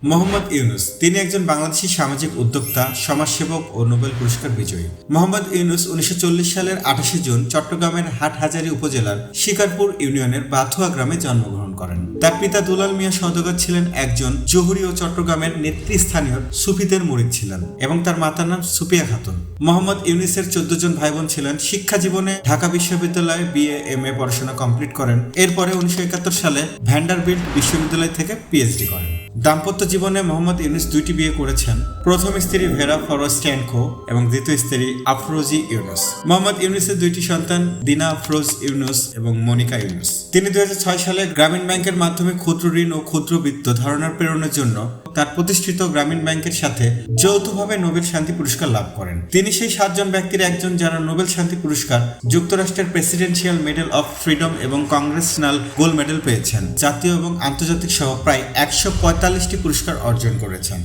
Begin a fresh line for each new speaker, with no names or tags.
মোহাম্মদ ইউনুস তিনি একজন বাংলাদেশী সামাজিক উদ্যোক্তা, সমাজসেবক ও নোবেল পুরস্কার বিজয়ী। মোহাম্মদ ইউনুস 1940 সালের 28 জুন চট্টগ্রামের হাটহাজারী উপজেলার শিকারপুর ইউনিয়নের বাথুয়া গ্রামে জন্মগ্রহণ করেন। তার পিতা দুলাল মিয়া সওদাগর ছিলেন একজন জহুরি ও চট্টগ্রামের নেতৃস্থানীয় সুফিদের মুরিদ ছিলেন এবং তার মাতার নাম সুপিয়া খাতুন। মোহাম্মদ ইউনুসের 14 জন ভাই বোন ছিলেন। শিক্ষা জীবনে ঢাকা বিশ্ববিদ্যালয়ে বিএ এমএ পড়াশোনা কমপ্লিট করেন। এরপরে 1971 সালে ভ্যান্ডারবিল্ট বিশ্ববিদ্যালয় থেকে পিএইচডি করেন। দাম্পত্য জীবনে মোহাম্মদ ইউনুস দুইটি বিয়ে করেছেন। প্রথম স্ত্রী ভেরা ফরোস্ট্যানকো এবং দ্বিতীয় স্ত্রী আফরোজি ইউনুস। মোহাম্মদ ইউনুসের দুইটি সন্তান দিনা আফরোজ ইউনুস এবং মনিকা ইউনুস। তিনি 2006 সালে গ্রামীণ ব্যাংকের মাধ্যমে ক্ষুদ্র ঋণ ও ক্ষুদ্র বিত্ত ধারণার প্রেরণের জন্য তার প্রতিষ্ঠিত গ্রামীণ ব্যাংকের সাথে যৌথভাবে নোবেল শান্তি পুরস্কার লাভ করেন। তিনি সেই 7 জন ব্যক্তির একজন যারা নোবেল শান্তি পুরস্কার, যুক্তরাষ্ট্রের প্রেসিডেন্সিয়াল মেডেল অফ ফ্রিডম এবং কংগ্রেসনাল গোল্ড মেডেল পেয়েছেন। জাতীয় এবং আন্তর্জাতিক সহ প্রায় 145টি পুরস্কার অর্জন করেছেন।